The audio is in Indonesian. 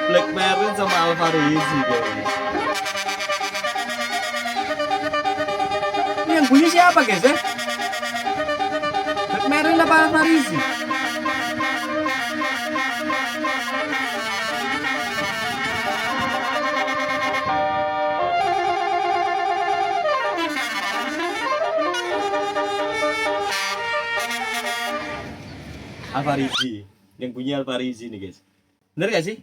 Black Marin sama Alvarezi guys. Ini yang bunyi siapa guys ya? Black Marin apa Alvarezi? Alvarezi. Yang bunyi Alvarezi nih guys. Bener gak sih?